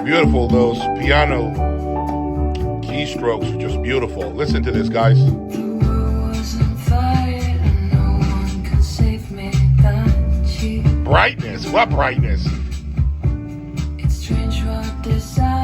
Beautiful. Those piano keystrokes are just beautiful. Listen to this, guys. Brightness. What brightness? It's strange what desire